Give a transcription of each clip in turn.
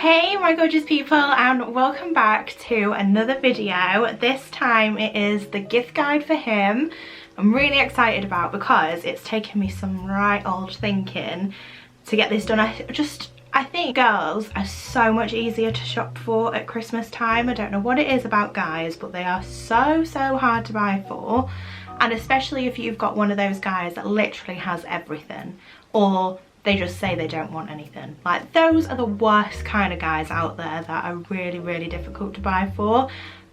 Hey my gorgeous people, and welcome back to another video. This time it is the gift guide for him. I'm really excited about because it's taken me some right old thinking to get this done. I think girls are so much easier to shop for at Christmas time. I don't know what it is about guys, but they are so hard to buy for, and especially if you've got one of those guys that literally has everything, or they just say they don't want anything. Like, those are the worst kind of guys out there that are really difficult to buy for.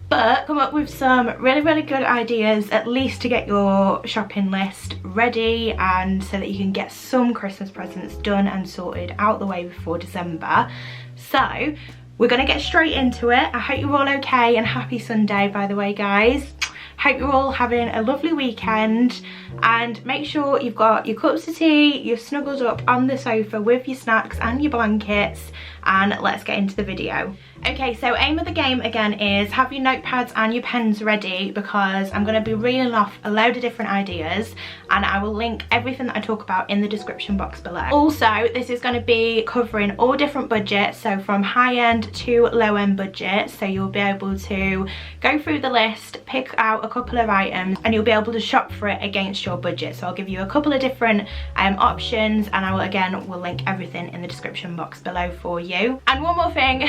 But come up with some really good ideas, at least to get your shopping list ready, and so that you can get some Christmas presents done and sorted out the way before December. So we're gonna get straight into it. I hope you're all okay, and happy Sunday, by the way, guys. Hope you're all having a lovely weekend, and make sure you've got your cups of tea, you're snuggled up on the sofa with your snacks and your blankets, and let's get into the video. Okay, so aim of the game again is have your notepads and your pens ready, because I'm going to be reeling off a load of different ideas, and I will link everything that I talk about in the description box below. Also, this is going to be covering all different budgets, so from high-end to low-end budgets, so you'll be able to go through the list, pick out a couple of items, and you'll be able to shop for it against your budget. So I'll give you a couple of different options, and I will link everything in the description box below for you. And one more thing,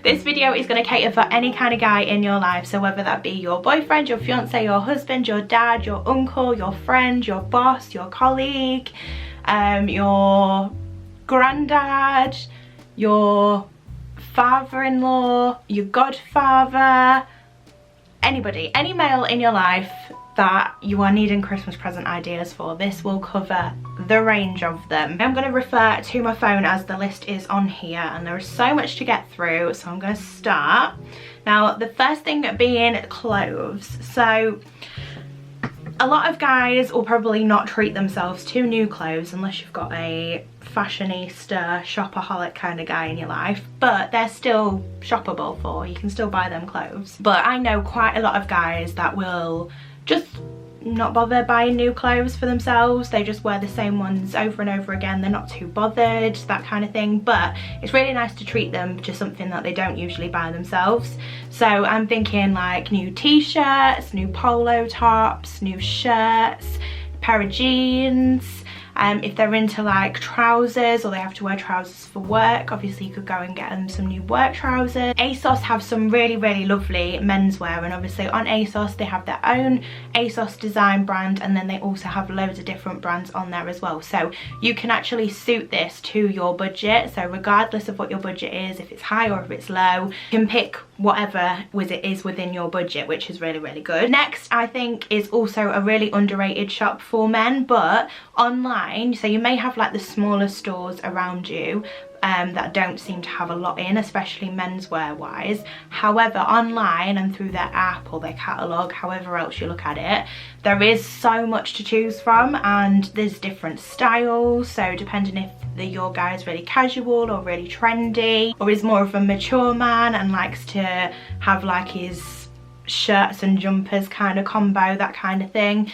this video is going to cater for any kind of guy in your life, so whether that be your boyfriend, your fiance, your husband, your dad, your uncle, your friend, your boss, your colleague, your granddad, your father-in-law, your godfather, anybody, any male in your life that you are needing Christmas present ideas for. This will cover the range of them. I'm going to refer to my phone as the list is on here, and there is so much to get through, so I'm going to start. Now, the first thing being clothes. So a lot of guys will probably not treat themselves to new clothes unless you've got a fashionista, shopaholic kind of guy in your life, but they're still shoppable for, you can still buy them clothes. But I know quite a lot of guys that will just not bother buying new clothes for themselves. They just wear the same ones over and over again. They're not too bothered, that kind of thing. But it's really nice to treat them to something that they don't usually buy themselves. So I'm thinking like new t-shirts, new polo tops, new shirts, a pair of jeans. If they're into like trousers, or they have to wear trousers for work, obviously you could go and get them some new work trousers. ASOS have some really lovely menswear, and obviously on ASOS they have their own ASOS design brand, and then they also have loads of different brands on there as well. So you can actually suit this to your budget, so regardless of what your budget is, if it's high or if it's low, you can pick whatever it is within your budget, which is really good. Next, I think, is also a really underrated shop for men, but online. So you may have like the smaller stores around you that don't seem to have a lot in, especially menswear wise. However, online and through their app or their catalogue, however else you look at it, there is so much to choose from, and there's different styles. So depending if your guy is really casual or really trendy, or is more of a mature man and likes to have like his shirts and jumpers kind of combo, that kind of thing.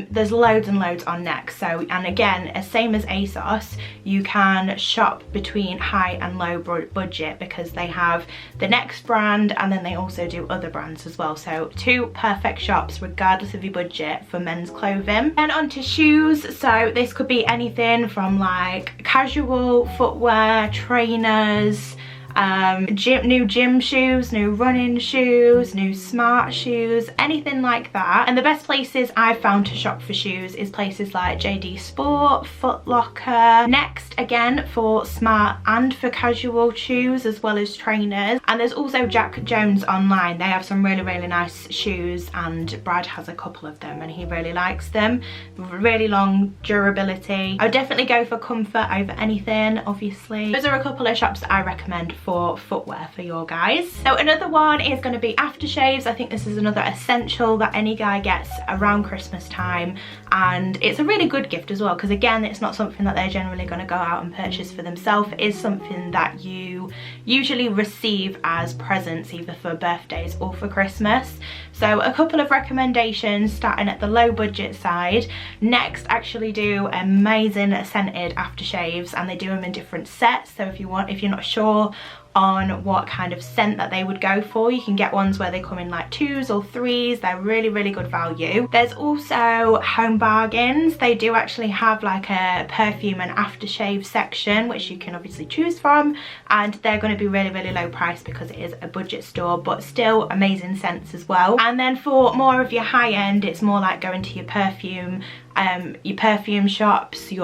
There's loads and loads on Next. So, and again, same as ASOS, you can shop between high and low budget, because they have the Next brand and then they also do other brands as well. So two perfect shops regardless of your budget for men's clothing. And on to shoes. So this could be anything from like casual footwear, trainers, new gym shoes, new running shoes, new smart shoes, anything like that. And the best places I've found to shop for shoes is places like JD Sport, Foot Locker, Next again for smart and for casual shoes, as well as trainers. And there's also Jack Jones online. They have some really nice shoes, and Brad has a couple of them and he really likes them. Really long durability. I would definitely go for comfort over anything, obviously. Those are a couple of shops that I recommend for footwear for your guys. So another one is going to be aftershaves. I think this is another essential that any guy gets around Christmas time, and it's a really good gift as well, because again, it's not something that they're generally going to go out and purchase for themselves. It is something that you usually receive as presents, either for birthdays or for Christmas. So a couple of recommendations starting at the low budget side. Next actually do amazing scented aftershaves, and they do them in different sets. So if you're not sure on what kind of scent that they would go for. You can get ones where they come in like 2s or 3s. They're really, really good value. There's also Home Bargains. They do actually have like a perfume and aftershave section, which you can obviously choose from, and they're going to be really, really low price because it is a budget store, but still amazing scents as well. And then for more of your high end, it's more like going to your perfume shops, you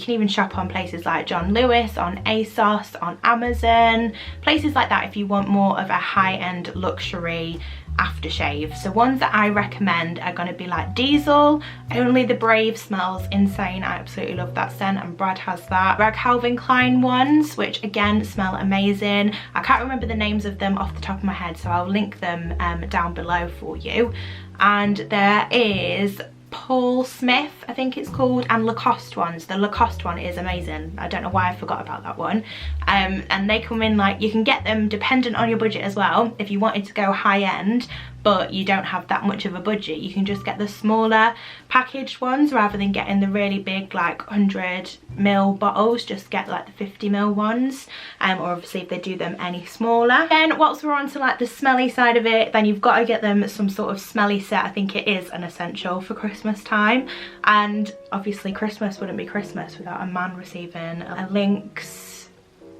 can even shop on places like John Lewis, on ASOS, on Amazon, places like that if you want more of a high-end luxury aftershave. So ones that I recommend are going to be like Diesel. Only the Brave smells insane. I absolutely love that scent, and Brad has that. There are Calvin Klein ones, which again smell amazing. I can't remember the names of them off the top of my head, so I'll link them down below for you. And there is Paul Smith, I think it's called, and Lacoste ones. The Lacoste one is amazing. I don't know why I forgot about that one. And they come in like, you can get them dependent on your budget as well. If you wanted to go high end but you don't have that much of a budget, you can just get the smaller packaged ones rather than getting the really big like 100ml bottles. Just get like the 50ml ones, or obviously if they do them any smaller. Then once we're on to like the smelly side of it, then you've got to get them some sort of smelly set. I think it is an essential for Christmas time, and obviously Christmas wouldn't be Christmas without a man receiving a Lynx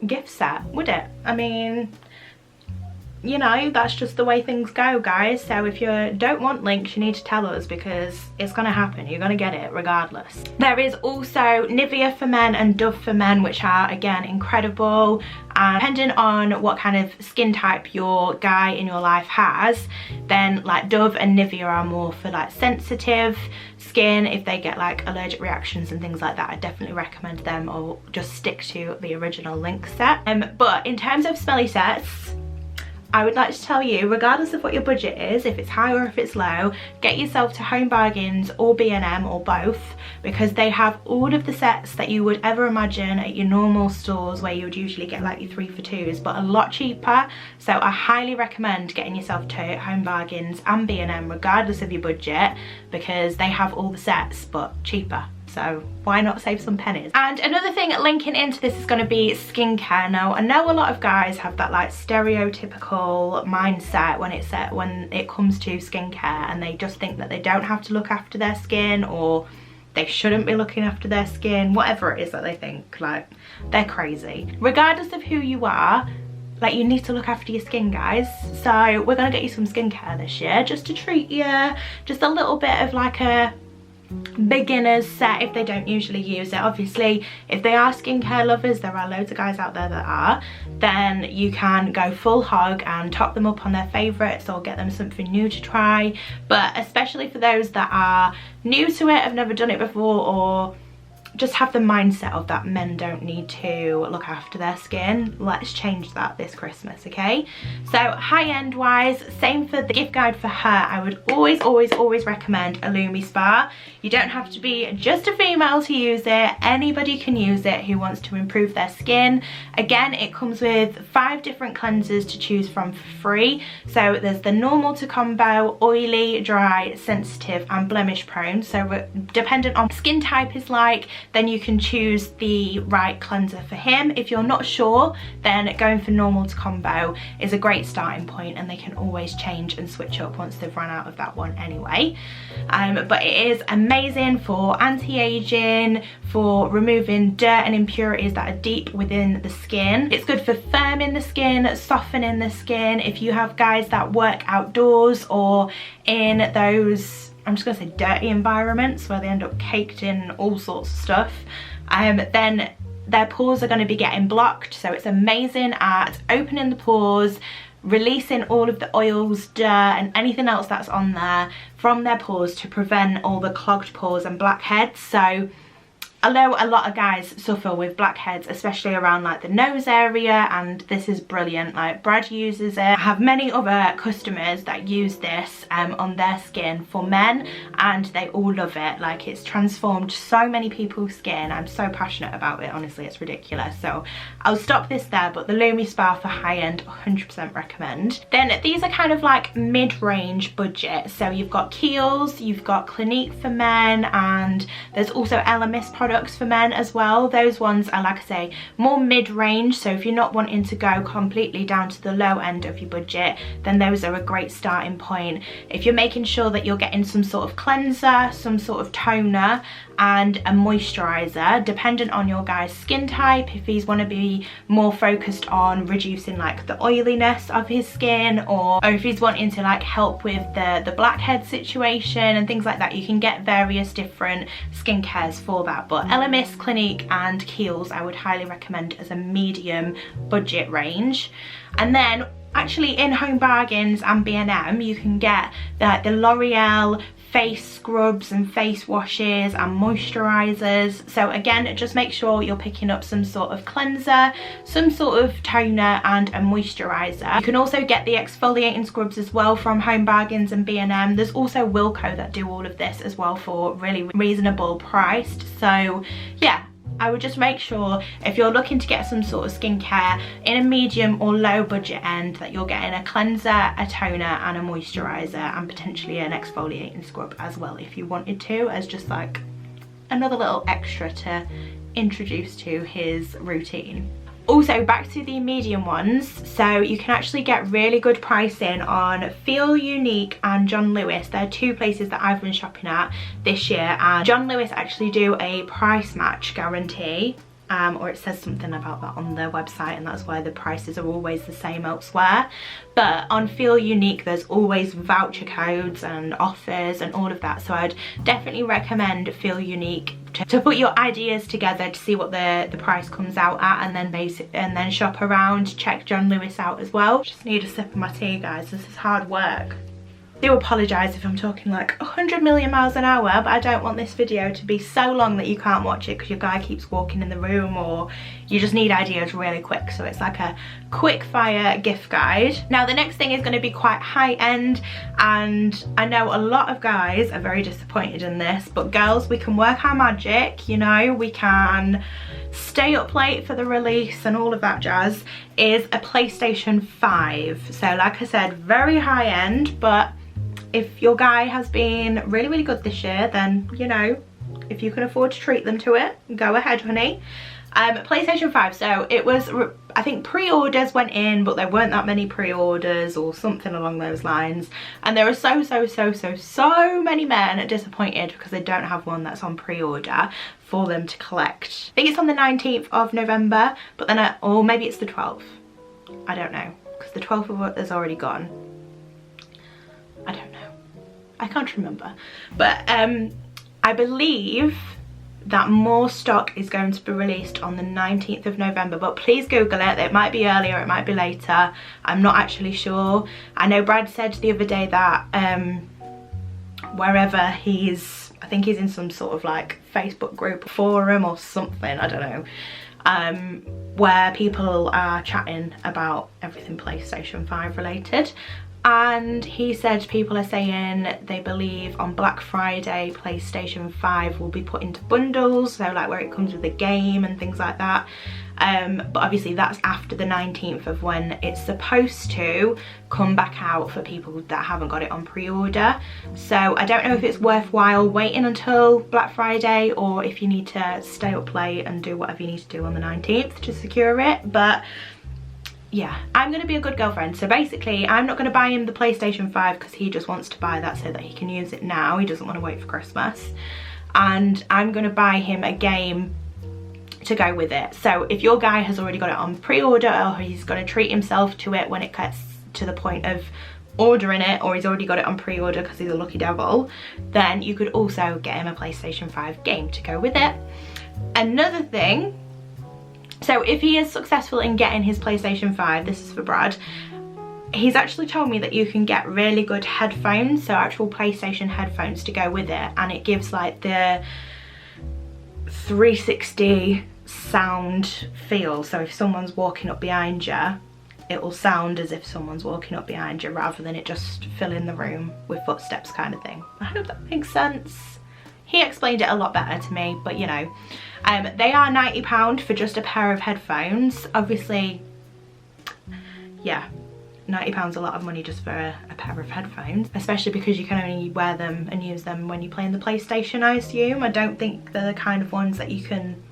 gift set, would it? I mean, you know, that's just the way things go, guys. So if you don't want Lynx, you need to tell us, because it's gonna happen. You're gonna get it regardless. There is also Nivea for men and Dove for men, which are again incredible. And depending on what kind of skin type your guy in your life has, then like Dove and Nivea are more for like sensitive skin. If they get like allergic reactions and things like that, I definitely recommend them, or just stick to the original Lynx set. But in terms of smelly sets, I would like to tell you, regardless of what your budget is, if it's high or if it's low, get yourself to Home Bargains or B&M or both, because they have all of the sets that you would ever imagine at your normal stores where you would usually get like your 3 for 2s, but a lot cheaper. So I highly recommend getting yourself to Home Bargains and B&M regardless of your budget, because they have all the sets but cheaper. So why not save some pennies? And another thing linking into this is going to be skincare. Now I know a lot of guys have that like stereotypical mindset when it comes to skincare, and they just think that they don't have to look after their skin, or they shouldn't be looking after their skin, whatever it is that they think. Like, they're crazy. Regardless of who you are, like, you need to look after your skin, guys. So we're gonna get you some skincare this year, just to treat you, just a little bit of like a beginner's set if they don't usually use it. Obviously if they are skincare lovers, there are loads of guys out there that are, then you can go full hog and top them up on their favorites or get them something new to try. But especially for those that are new to it, have never done it before, or just have the mindset of that men don't need to look after their skin, let's change that this Christmas, okay? So high-end wise, same for the gift guide for her. I would always recommend a Lumi Spa. You don't have to be just a female to use it. Anybody can use it who wants to improve their skin. Again, it comes with 5 different cleansers to choose from for free. So there's the normal to combo, oily, dry, sensitive and blemish prone. So dependent on skin type is like, then you can choose the right cleanser for him. If you're not sure, then going for normal to combo is a great starting point, and they can always change and switch up once they've run out of that one anyway. But it is amazing for anti-aging, for removing dirt and impurities that are deep within the skin. It's good for firming the skin, softening the skin. If you have guys that work outdoors or in those, I'm just gonna say dirty environments where they end up caked in all sorts of stuff, then their pores are going to be getting blocked. So it's amazing at opening the pores, releasing all of the oils, dirt and anything else that's on there from their pores to prevent all the clogged pores and blackheads. So I know a lot of guys suffer with blackheads, especially around like the nose area, and this is brilliant. Like, Brad uses it. I have many other customers that use this on their skin for men, and they all love it. Like, it's transformed so many people's skin. I'm so passionate about it, honestly, it's ridiculous. So I'll stop this there, but the Lumi Spa for high-end, 100% recommend. Then these are kind of like mid-range budget. So you've got Kiehl's, you've got Clinique for men, and there's also Elemis products products for men as well. Those ones are, like I say, more mid-range, so if you're not wanting to go completely down to the low end of your budget, then those are a great starting point. If you're making sure that you're getting some sort of cleanser, some sort of toner and a moisturizer, dependent on your guy's skin type, if he's want to be more focused on reducing like the oiliness of his skin, or if he's wanting to like help with the blackhead situation and things like that, you can get various different skincare for that. But Elemis, Clinique and Kiehl's I would highly recommend as a medium budget range. And then actually in Home Bargains and B&M you can get the L'Oreal face scrubs and face washes and moisturizers. So again, just make sure you're picking up some sort of cleanser, some sort of toner and a moisturizer. You can also get the exfoliating scrubs as well from Home Bargains and B&M. There's also Wilko that do all of this as well for really reasonable priced. So yeah, I would just make sure if you're looking to get some sort of skincare in a medium or low budget end, that you're getting a cleanser, a toner and a moisturizer, and potentially an exfoliating scrub as well if you wanted to, as just like another little extra to introduce to his routine. Also, back to the medium ones, so you can actually get really good pricing on Feel Unique and John Lewis. They're two places that I've been shopping at this year, and John Lewis actually do a price match guarantee, or it says something about that on their website, and that's why the prices are always the same elsewhere. But on Feel Unique there's always voucher codes and offers and all of that, so I'd definitely recommend Feel Unique to put your ideas together to see what the price comes out at, and then shop around, check John Lewis out as well. Just need a sip of my tea, guys, this is hard work. I do apologise if I'm talking like 100 million miles an hour, but I don't want this video to be so long that you can't watch it because your guy keeps walking in the room, or you just need ideas really quick. So it's like a quick fire gift guide. Now the next thing is going to be quite high end, and I know a lot of guys are very disappointed in this, but girls, we can work our magic, you know, we can stay up late for the release and all of that jazz. Is a PlayStation 5. So like I said, very high end, but if your guy has been really good this year, then you know, if you can afford to treat them to it, go ahead honey. PlayStation 5, so it was, I think pre-orders went in, but there weren't that many pre-orders or something along those lines, and there are so many men disappointed because they don't have one that's on pre-order for them to collect. I think it's on the 19th of November, but then or maybe it's the 12th, I don't know, because the 12th is already gone. I don't know, I can't remember, but I believe that more stock is going to be released on the 19th of November, but please Google it. It might be earlier, it might be later, I'm not actually sure. I know Brad said the other day that wherever he's, I think he's in some sort of like Facebook group forum or something, I don't know, where people are chatting about everything PlayStation 5 related. And he said people are saying they believe on Black Friday PlayStation 5 will be put into bundles, so like where it comes with a game and things like that. But obviously that's after the 19th of when it's supposed to come back out for people that haven't got it on pre-order. So I don't know if it's worthwhile waiting until Black Friday, or if you need to stay up late and do whatever you need to do on the 19th to secure it. But yeah, I'm going to be a good girlfriend. So basically I'm not going to buy him the PlayStation 5 because he just wants to buy that so that he can use it now. He doesn't want to wait for Christmas. And I'm going to buy him a game to go with it. So if your guy has already got it on pre-order, or he's going to treat himself to it when it gets to the point of ordering it, or he's already got it on pre-order because he's a lucky devil, then you could also get him a PlayStation 5 game to go with it. Another thing, so if he is successful in getting his PlayStation 5, this is for Brad, he's actually told me that you can get really good headphones, so actual PlayStation headphones to go with it, and it gives like the 360 sound feel. So if someone's walking up behind you, it will sound as if someone's walking up behind you rather than it just filling the room with footsteps kind of thing. I hope that makes sense. He explained it a lot better to me, but you know, they are £90 for just a pair of headphones. Obviously, yeah, £90 a lot of money just for a pair of headphones, especially because you can only wear them and use them when you play in the PlayStation, I assume. I don't think they're the kind of ones that you can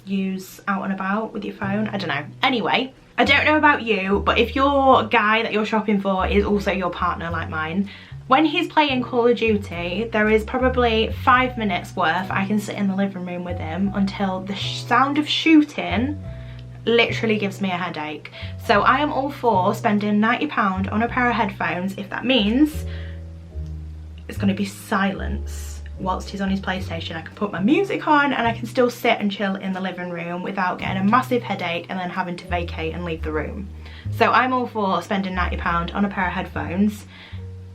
use out and about with your phone. I don't know. Anyway, I don't know about you, but if your guy that you're shopping for is also your partner like mine, when he's playing Call of Duty, there is probably 5 minutes worth I can sit in the living room with him until the sound of shooting literally gives me a headache. So I am all for spending £90 on a pair of headphones if that means it's going to be silence whilst he's on his PlayStation. I can put my music on and I can still sit and chill in the living room without getting a massive headache and then having to vacate and leave the room. So I'm all for spending £90 on a pair of headphones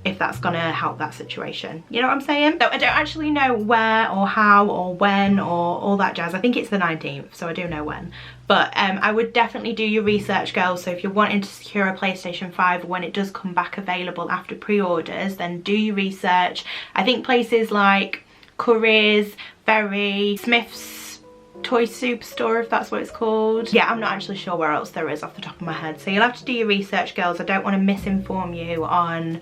if that's gonna help that situation. You know what I'm saying? So I don't actually know where or how or when or all that jazz. I think it's the 19th, so I do know when. But I would definitely do your research, girls. So if you're wanting to secure a PlayStation 5 when it does come back available after pre-orders, then do your research. I think places like Curry's, Very, Smith's Toy Superstore, if that's what it's called. Yeah, I'm not actually sure where else there is off the top of my head. So you'll have to do your research, girls. I don't want to misinform you on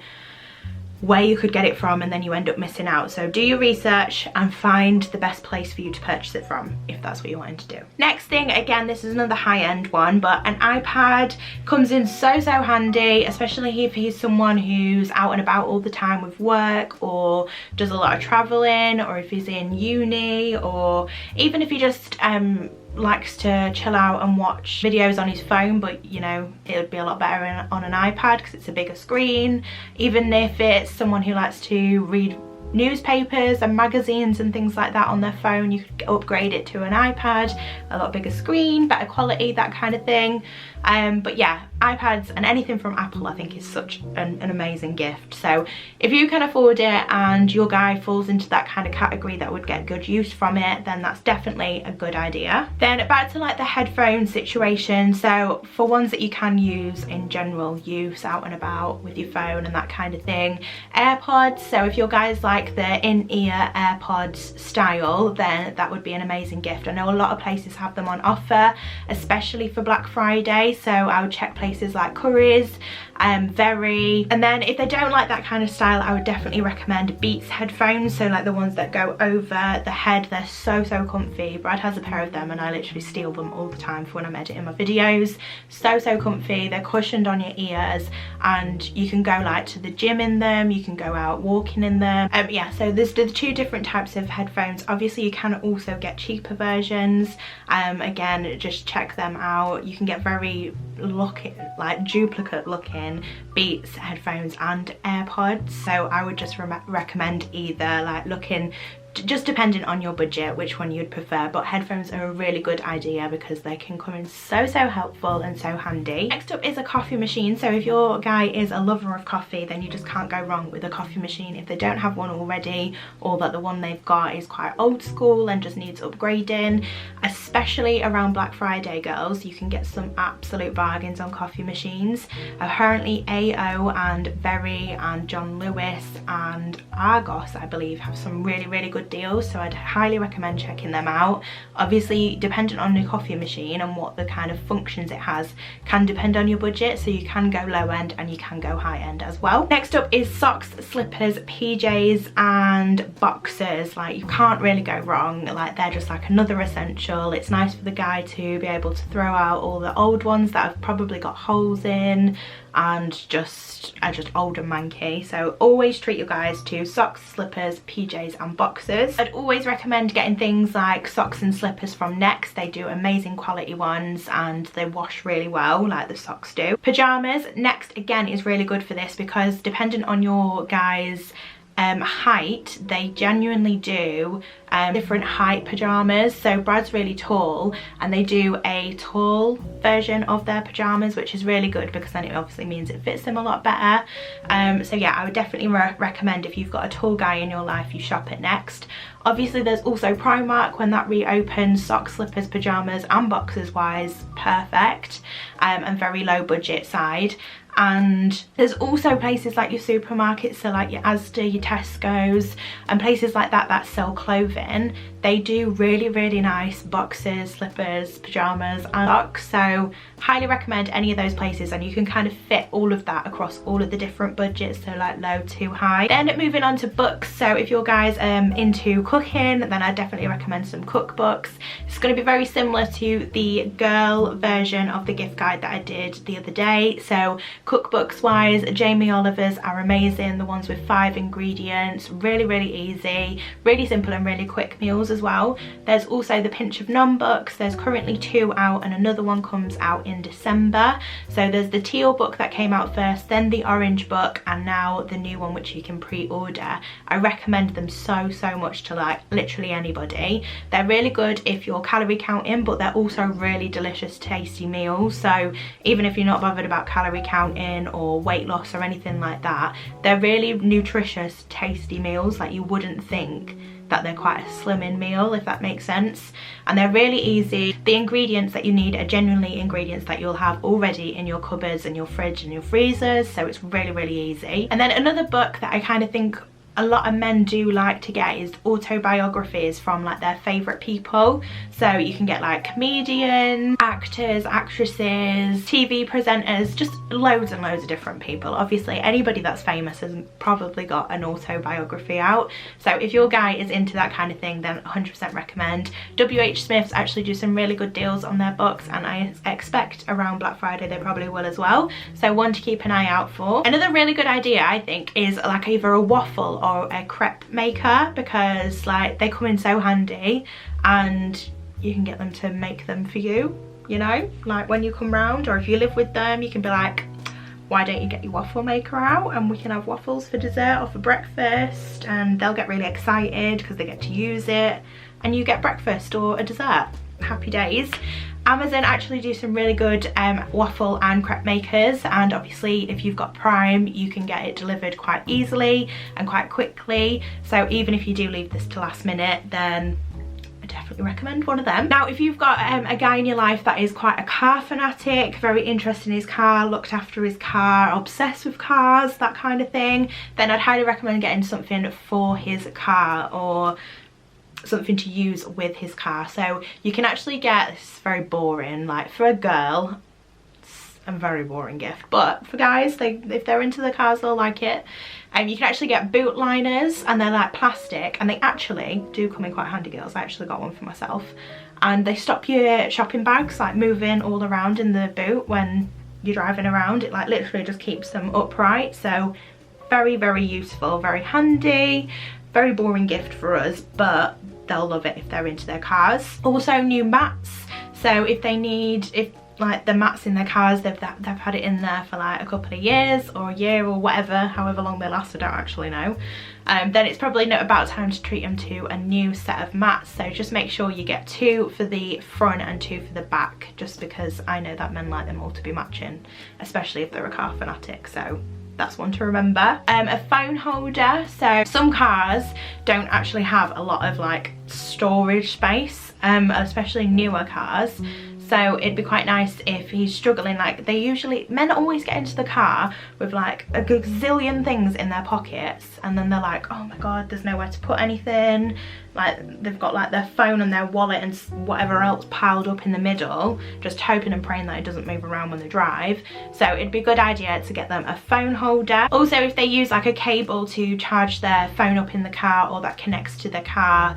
where you could get it from and then you end up missing out. So do your research and find the best place for you to purchase it from if that's what you're wanting to do. Next thing, again, this is another high-end one, but an iPad comes in so handy, especially if he's someone who's out and about all the time with work or does a lot of traveling, or if he's in uni, or even if he just likes to chill out and watch videos on his phone, but you know, it would be a lot better on an iPad because it's a bigger screen. Even if it's someone who likes to read newspapers and magazines and things like that on their phone, you could upgrade it to an iPad, a lot bigger screen, better quality, that kind of thing. But yeah, iPads and anything from Apple I think is such an amazing gift. So if you can afford it and your guy falls into that kind of category that would get good use from it, then that's definitely a good idea. Then back to like the headphone situation. So for ones that you can use in general use out and about with your phone and that kind of thing, AirPods. So if your guy's like the in-ear AirPods style, then that would be an amazing gift. I know a lot of places have them on offer, especially for Black Friday. So I would check places like Curry's, Very. And then if they don't like that kind of style, I would definitely recommend Beats headphones. So like the ones that go over the head, they're so comfy. Brad has a pair of them and I literally steal them all the time for when I'm editing my videos. So comfy. They're cushioned on your ears and you can go like to the gym in them, you can go out walking in them. Yeah, so there's the two different types of headphones. Obviously you can also get cheaper versions. Again, just check them out. You can get very like duplicate looking Beats headphones and AirPods. So I would just recommend either, like looking, just depending on your budget, which one you'd prefer. But headphones are a really good idea because they can come in so helpful and so handy. Next up is a coffee machine. So if your guy is a lover of coffee, then you just can't go wrong with a coffee machine if they don't have one already, or that the one they've got is quite old school and just needs upgrading. Especially around Black Friday, girls, you can get some absolute bargains on coffee machines. Apparently AO and Very and John Lewis and Argos, I believe, have some really good deals, so I'd highly recommend checking them out. Obviously, dependent on the coffee machine and what the kind of functions it has can depend on your budget, so you can go low end and you can go high end as well. Next up is socks, slippers, PJs and boxers. Like, you can't really go wrong. Like, they're just like another essential. It's nice for the guy to be able to throw out all the old ones that have probably got holes in and are just old and manky. So always treat your guys to socks, slippers, PJs and boxers. I'd always recommend getting things like socks and slippers from Next. They do amazing quality ones and they wash really well, like the socks do. Pajamas, Next again is really good for this because depending on your guys' height, they genuinely do different height pajamas. So Brad's really tall and they do a tall version of their pajamas, which is really good because then it obviously means it fits him a lot better. So yeah, I would definitely recommend, if you've got a tall guy in your life, you shop at Next. Obviously there's also Primark when that reopens, socks, slippers, pajamas and boxers wise, perfect, and very low budget side. And there's also places like your supermarkets, so like your Asda, your Tesco's and places like that that sell clothing, moving, they do really nice boxes, slippers, pajamas and socks. So highly recommend any of those places, and you can kind of fit all of that across all of the different budgets, so like low to high. Then moving on to books, so if you're guys into cooking, then I definitely recommend some cookbooks. It's going to be very similar to the girl version of the gift guide that I did the other day. So cookbooks wise, Jamie Oliver's are amazing, the ones with 5 ingredients, really easy, really simple and really quick meals as well. There's also the Pinch of None books. There's currently 2 out and another one comes out in December. So there's the teal book that came out first, then the orange book, and now the new one which you can pre-order. I recommend them so much to like literally anybody. They're really good if you're calorie counting, but they're also really delicious, tasty meals. So even if you're not bothered about calorie counting or weight loss or anything like that, they're really nutritious, tasty meals. Like you wouldn't think that they're quite a slimming meal, if that makes sense. And they're really easy. The ingredients that you need are genuinely ingredients that you'll have already in your cupboards and your fridge and your freezers, so it's really easy. And then another book that I kind of think a lot of men do like to get is autobiographies from like their favorite people. So you can get like comedians, actors, actresses, TV presenters, just loads and loads of different people. Obviously anybody that's famous has probably got an autobiography out, so if your guy is into that kind of thing, then 100% recommend. WH Smith's actually do some really good deals on their books, and I expect around Black Friday they probably will as well, so one to keep an eye out for. Another really good idea I think is like either a waffle or a crepe maker, because like they come in so handy and you can get them to make them for you, you know, like when you come round, or if you live with them you can be like, why don't you get your waffle maker out and we can have waffles for dessert or for breakfast, and they'll get really excited because they get to use it and you get breakfast or a dessert. Happy days. Amazon actually do some really good waffle and crepe makers, and obviously if you've got Prime you can get it delivered quite easily and quite quickly, so even if you do leave this to last minute, then I definitely recommend one of them. Now if you've got a guy in your life that is quite a car fanatic, very interested in his car, looked after his car, obsessed with cars, that kind of thing, then I'd highly recommend getting something for his car or something to use with his car. So you can actually get, this is very boring, like for a girl it's a very boring gift, but for guys, if they're into the cars they'll like it. You can actually get boot liners, and they're like plastic, and they actually do come in quite handy, girls. I actually got one for myself, and they stop your shopping bags like moving all around in the boot when you're driving around. It like literally just keeps them upright, so very useful, very handy. Very boring gift for us, but they'll love it if they're into their cars. Also new mats, so if they need, if like the mats in their cars, they've had it in there for like a couple of years or a year or whatever, however long they last, I don't actually know, then it's probably not about time to treat them to a new set of mats. So just make sure you get 2 for the front and 2 for the back, just because I know that men like them all to be matching, especially if they're a car fanatic, so that's one to remember. A phone holder, so some cars don't actually have a lot of like storage space, especially newer cars. So it'd be quite nice if he's struggling, like men always get into the car with like a gazillion things in their pockets, and then they're like, oh my god, there's nowhere to put anything. Like they've got like their phone and their wallet and whatever else piled up in the middle, just hoping and praying that it doesn't move around when they drive. So it'd be a good idea to get them a phone holder. Also if they use like a cable to charge their phone up in the car, or that connects to the car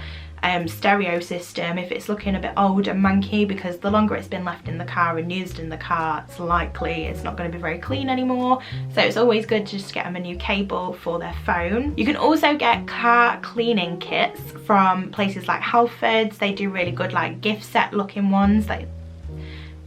stereo system, if it's looking a bit old and manky, because the longer it's been left in the car and used in the car, it's likely it's not going to be very clean anymore. So it's always good to just get them a new cable for their phone. You can also get car cleaning kits from places like Halfords. They do really good like gift set looking ones that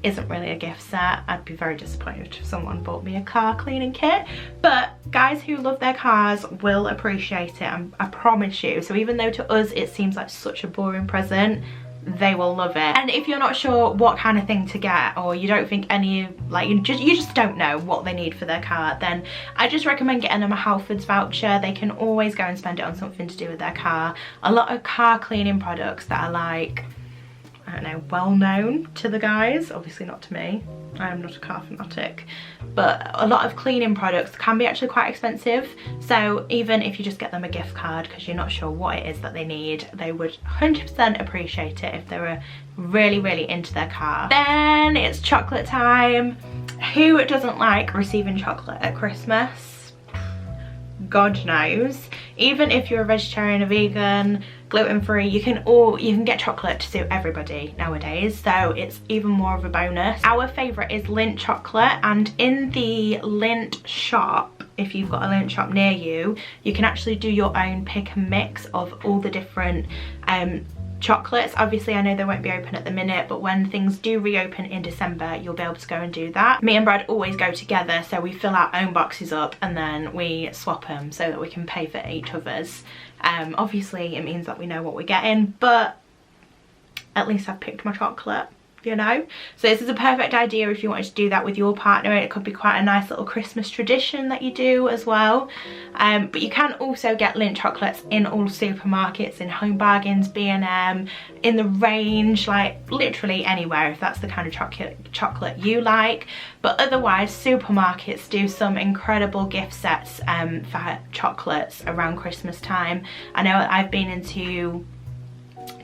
isn't really a gift set. I'd be very disappointed if someone bought me a car cleaning kit, but guys who love their cars will appreciate it, I promise you. So even though to us it seems like such a boring present, they will love it. And if you're not sure what kind of thing to get, or you don't think any, like you just don't know what they need for their car, then I just recommend getting them a Halfords voucher. They can always go and spend it on something to do with their car. A lot of car cleaning products that are like, I don't know, well known to the guys, obviously not to me. I am not a car fanatic, but a lot of cleaning products can be actually quite expensive. So even if you just get them a gift card because you're not sure what it is that they need, they would 100% appreciate it if they were really, really into their car. Then it's chocolate time. Who doesn't like receiving chocolate at Christmas? God knows. Even if you're a vegetarian, a vegan, gluten-free, you can get chocolate to suit everybody nowadays, so it's even more of a bonus. Our favourite is Lindt chocolate, and in the Lindt shop, if you've got a Lindt shop near you, you can actually do your own pick and mix of all the different chocolates. Obviously I know they won't be open at the minute, but when things do reopen in December, you'll be able to go and do that. Me and Brad always go together, so we fill our own boxes up and then we swap them so that we can pay for each other's. Obviously it means that we know what we're getting, but at least I've picked my chocolate, you know. So this is a perfect idea if you wanted to do that with your partner. It could be quite a nice little Christmas tradition that you do as well. But you can also get Lindt chocolates in all supermarkets, in Home Bargains, B&M, in the Range, like literally anywhere if that's the kind of chocolate you like. But otherwise supermarkets do some incredible gift sets for chocolates around Christmas time. I know I've been into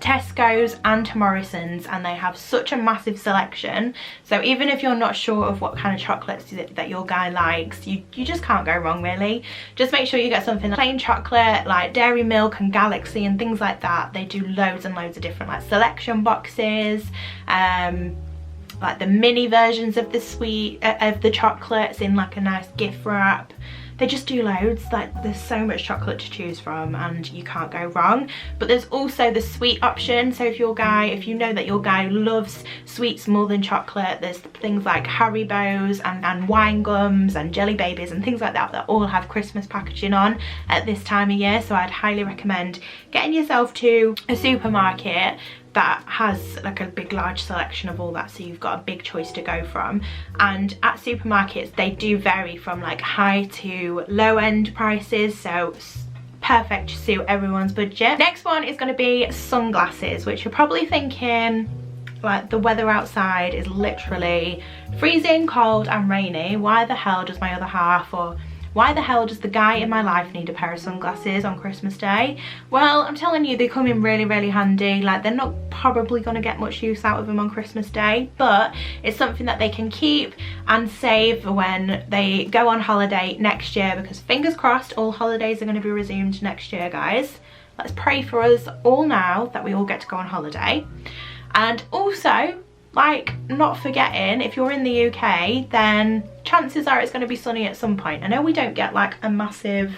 Tesco's and to Morrison's, and they have such a massive selection. So even if you're not sure of what kind of chocolates that your guy likes, you just can't go wrong really. Just make sure you get something plain chocolate like Dairy Milk and Galaxy and things like that. They do loads and loads of different like selection boxes, like the mini versions of the chocolates in like a nice gift wrap. They just do loads. Like there's so much chocolate to choose from and you can't go wrong. But there's also the sweet option. So if you know that your guy loves sweets more than chocolate, there's things like Haribos and wine gums and jelly babies and things like that that all have Christmas packaging on at this time of year. So I'd highly recommend getting yourself to a supermarket that has like a big large selection of all that, so you've got a big choice to go from. And at supermarkets they do vary from like high to low end prices, so perfect to suit everyone's budget. Next one is going to be sunglasses, which you're probably thinking like the weather outside is literally freezing cold and rainy. Why the hell does my other half, or why the hell does the guy in my life need a pair of sunglasses on Christmas Day? Well, I'm telling you, they come in really, really handy. Like they're not probably going to get much use out of them on Christmas Day, but it's something that they can keep and save when they go on holiday next year, because fingers crossed all holidays are going to be resumed next year, guys. Let's pray for us all now that we all get to go on holiday. And also, like, not forgetting, if you're in the UK, then chances are it's going to be sunny at some point. I know we don't get like a massive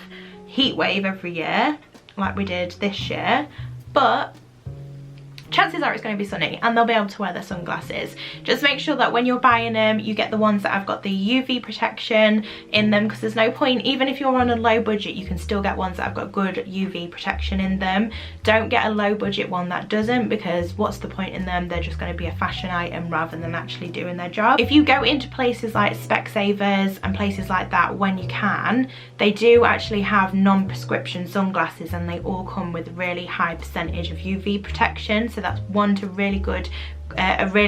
heat wave every year like we did this year, but chances are it's going to be sunny and they'll be able to wear their sunglasses. Just make sure that when you're buying them, you get the ones that have got the UV protection in them, because there's no point, even if you're on a low budget, you can still get ones that have got good UV protection in them. Don't get a low budget one that doesn't, because what's the point in them? They're just going to be a fashion item rather than actually doing their job. If you go into places like Specsavers and places like that when you can, they do actually have non-prescription sunglasses and they all come with really high percentage of UV protection. So that's one to a really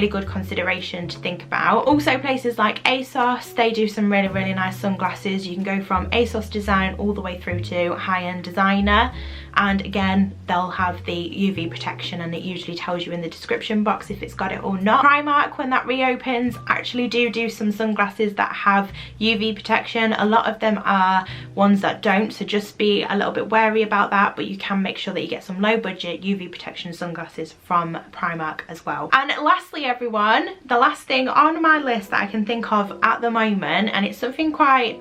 good consideration to think about. Also places like ASOS, they do some really, really nice sunglasses. You can go from ASOS design all the way through to high-end designer, and again they'll have the UV protection, and it usually tells you in the description box if it's got it or not. Primark, when that reopens, actually do some sunglasses that have UV protection. A lot of them are ones that don't, so just be a little bit wary about that, but you can make sure that you get some low budget UV protection sunglasses from Primark as well. And lastly everyone, the last thing on my list that I can think of at the moment, and it's something quite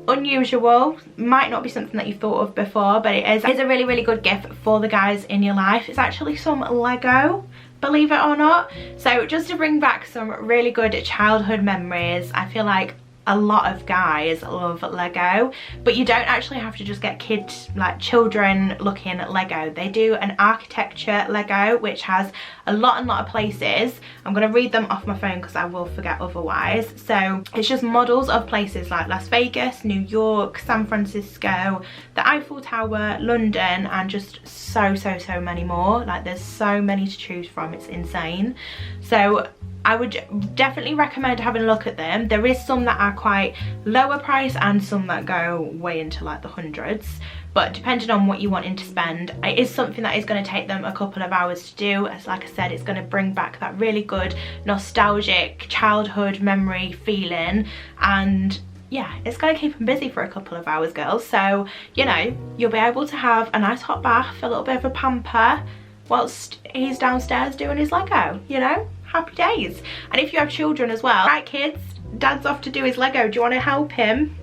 unusual, might not be something that you thought of before, but it is a really, really good gift for the guys in your life. It's actually some Lego, believe it or not. So just to bring back some really good childhood memories, I feel like a lot of guys love Lego, but you don't actually have to just get kids, like children looking at Lego. They do an architecture Lego which has a lot of places. I'm going to read them off my phone because I will forget otherwise. So it's just models of places like Las Vegas, New York, San Francisco, the Eiffel Tower, London, and just so many more. Like there's so many to choose from, it's insane. So I would definitely recommend having a look at them. There is some that are quite lower price and some that go way into like the hundreds, but depending on what you wanting to spend, it is something that is going to take them a couple of hours to do. As like I said, it's going to bring back that really good nostalgic childhood memory feeling, and yeah, it's going to keep them busy for a couple of hours, girls. So you know, you'll be able to have a nice hot bath, a little bit of a pamper whilst he's downstairs doing his Lego, you know. Happy days. And if you have children as well, right kids, dad's off to do his Lego, do you want to help him?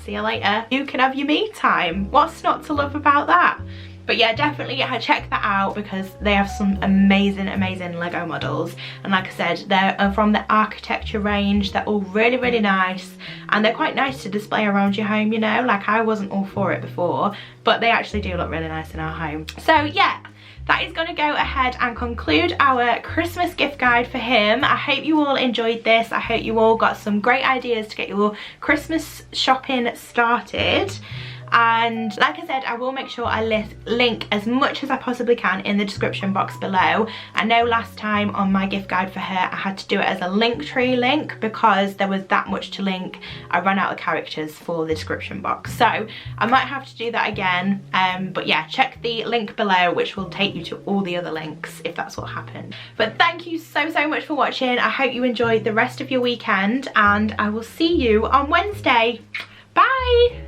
See you later. You can have your me time. What's not to love about that? But yeah, definitely check that out because they have some amazing Lego models, and like I said, they're from the architecture range. They're all really nice, and they're quite nice to display around your home, you know. Like I wasn't all for it before, but they actually do look really nice in our home. So yeah, that is going to go ahead and conclude our Christmas gift guide for him. I hope you all enjoyed this. I hope you all got some great ideas to get your Christmas shopping started. And like I said, I will make sure I link as much as I possibly can in the description box below. I know last time on my gift guide for her I had to do it as a Linktree link because there was that much to link. I ran out of characters for the description box, so I might have to do that again. But yeah, check the link below which will take you to all the other links if that's what happened. But thank you so much for watching. I hope you enjoyed the rest of your weekend, and I will see you on Wednesday. Bye!